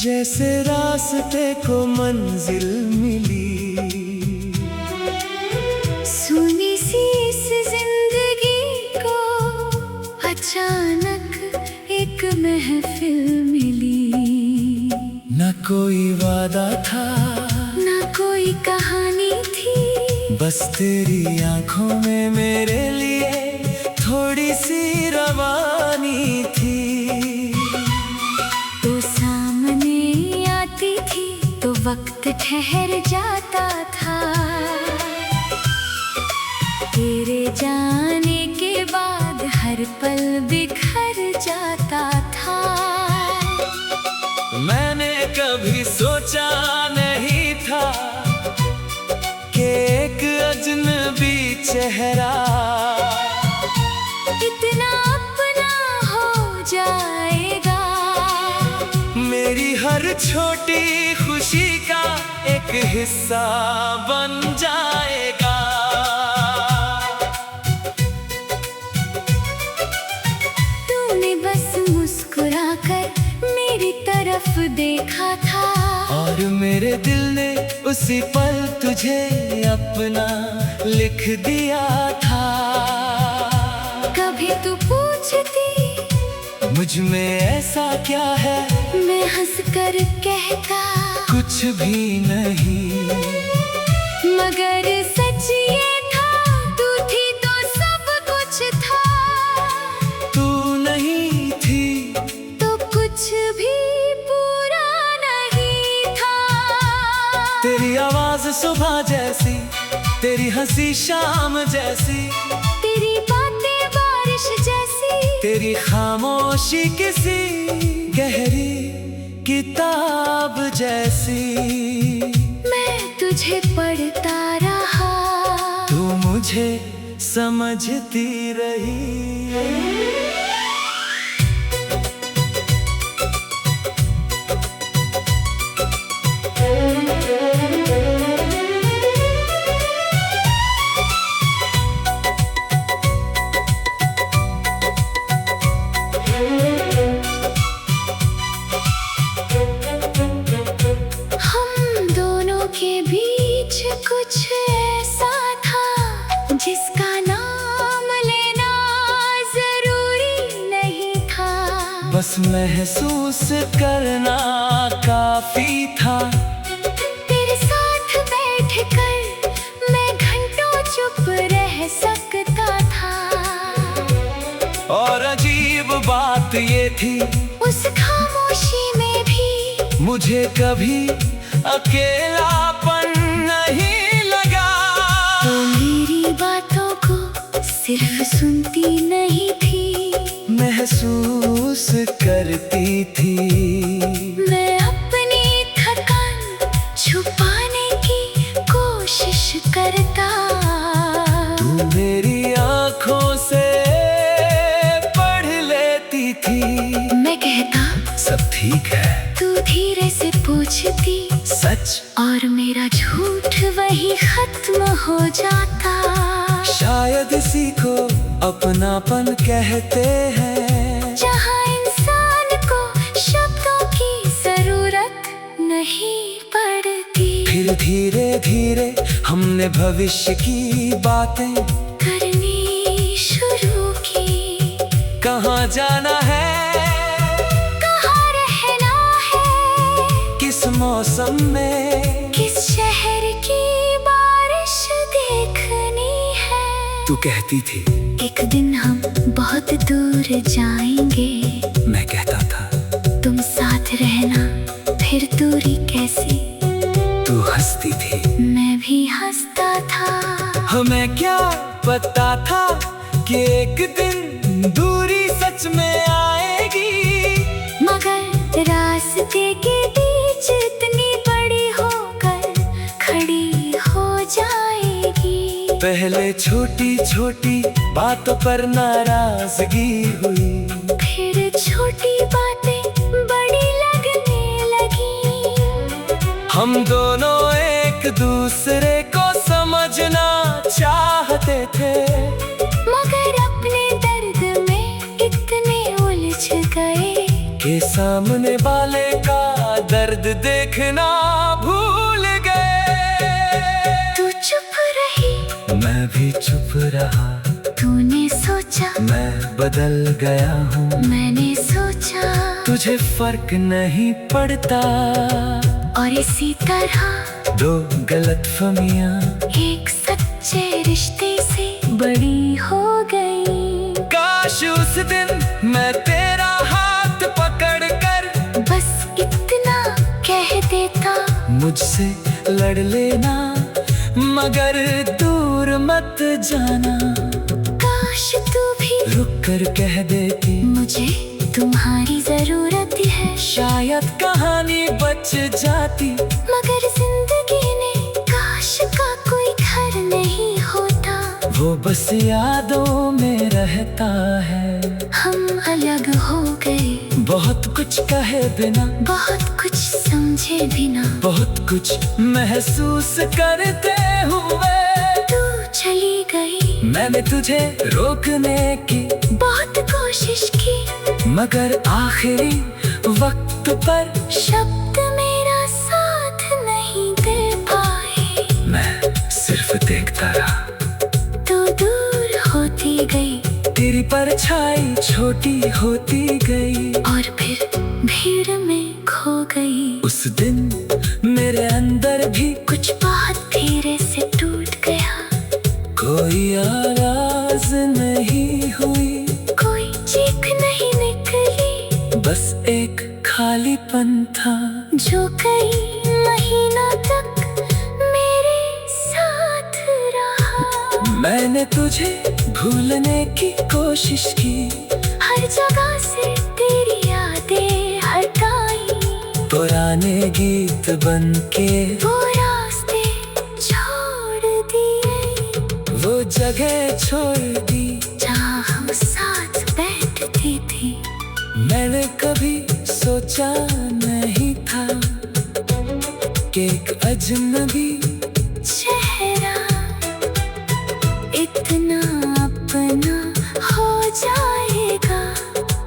जैसे रास्ते को मंजिल मिली, सुनी सी इस जिंदगी को अचानक एक महफिल मिली। न कोई वादा था, न कोई कहानी थी, बस तेरी आंखों में मेरे लिए थोड़ी सी रवानी थी। तो सामने आती थी तो वक्त ठहर जाता था, तेरे जाने के बाद हर पल बिखर जाता था। मैंने कभी सोचा नहीं था कि एक अजनबी चेहरा इतना अपना हो जाएगा, मेरी हर छोटी खुशी का एक हिस्सा बन जाएगा। तूने बस मुस्कुराकर मेरी तरफ देखा था, और मेरे दिल ने उसी पल तुझे अपना लिख दिया था। कभी तू पूछती मुझ में ऐसा क्या है, मैं हंसकर कहता कुछ भी नहीं। मगर सच ये था, तू थी तो सब कुछ था, तू नहीं थी तो कुछ भी पूरा नहीं था। तेरी आवाज सुबह जैसी, तेरी हंसी शाम जैसी, तेरी बातें बारिश जैसी, तेरी खामोशी किसी गहरी किताब जैसी। मैं तुझे पढ़ता रहा, तू मुझे समझती रही। हम दोनों के बीच कुछ ऐसा था जिसका नाम लेना जरूरी नहीं था, बस महसूस करना काफी था। तेरे साथ बैठकर मैं घंटों चुप रह सकता था, और अजीब बात ये थी, उस खामोशी में भी मुझे कभी अकेलापन नहीं लगा। तो मेरी बातों को सिर्फ सुनती नहीं थी, महसूस करती थी। मैं अपनी थकान छुपाने की कोशिश करता। तू मेरी आंखों से पढ़ लेती थी, मैं कहता सब ठीक है, तू धीरे से पूछती, सच और मेरा झूठ वही खत्म हो जाता। शायद इसी को अपनापन कहते हैं, जहाँ इंसान को शब्दों की जरूरत नहीं पड़ती। फिर धीरे धीरे हमने भविष्य की बातें करनी शुरू की, कहाँ जाना है, कहाँ रहना है, किस मौसम में, किस शहर की बारिश देखनी है। तू कहती थी एक दिन हम बहुत दूर जाएंगे, मैं कहता था तुम साथ रहना, फिर दूरी कैसी, तू हंसती थी, मैं भी हंसता था। हमें क्या पता था कि एक दिन दूरी सच में आएगी, मगर रास्ते के बीच इतनी बड़ी होकर खड़ी हो जाएगी। पहले छोटी छोटी बातों पर नाराजगी हुई, फिर छोटी बातें बड़ी लगने लगी। हम दोनों एक दूसरे को समझना चाहते थे, मगर अपने दर्द में इतने उलझ गए के सामने वाले का दर्द देखना भूल गए। तू चुप रही, मैं भी चुप रहा। तूने सोचा, मैं बदल गया हूँ। मैंने सोचा, तुझे फर्क नहीं पड़ता। और इसी तरह दो गलतफहमियां एक सच्चे रिश्ते से बड़ी हो गई। काश उस दिन मैं तेरा हाथ पकड़ कर बस इतना कह देता, मुझसे लड़ लेना, मगर दूर मत जाना। काश तू भी रुक कर कह देती, मुझे तुम्हारी जरूरत है। शायद कहानी बच जाती। मगर जिंदगी ने काश का कोई घर नहीं होता। वो बस यादों में रहता है। हम अलग हो गए, बहुत कुछ कहे बिना, बहुत कुछ समझे बिना। बहुत कुछ महसूस करते हुए तू चली गई, मैंने तुझे रोकने की बहुत कोशिश की, मगर आखिरी वक्त पर शब्द मेरा साथ नहीं दे पाए। मैं सिर्फ देखता रहा। तू दूर होती गई, तेरी परछाई छोटी होती गई, और फिर भीड़ में खो गई। उस दिन मेरे अंदर भी कुछ बात धीरे से टूट गया। कोई आवाज नहीं हुई, कोई चीख नहीं निकली, बस एक खालीपन था जो कई महीनों तक मेरे साथ रहा। मैंने तुझे भूलने की कोशिश की, हर जगह से तेरी यादें हटाई, पुराने गीत बन के वो रास्ते छोड़ दिए, वो जगह छोड़ दी जहाँ हम साथ बैठते थे। मैंने कभी सोचा नहीं था कि एक अजनबी चेहरा इतना अपना हो जाएगा,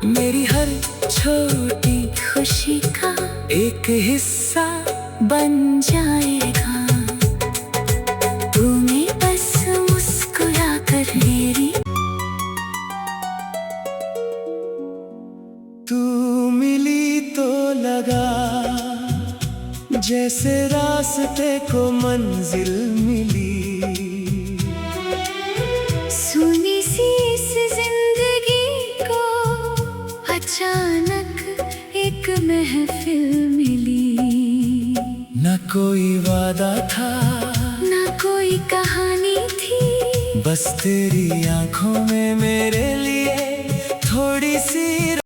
मेरी हर छोटी खुशी का एक हिस्सा बन जाएगा। तूने बस मुस्कुरा कर मेरी तू मिली तो लगा जैसे रास्ते को मंजिल मिली। सुनी सी इस जिंदगी को अचानक एक महफिल मिली। न कोई वादा था, ना कोई कहानी थी, बस तेरी आंखों में मेरे लिए थोड़ी सी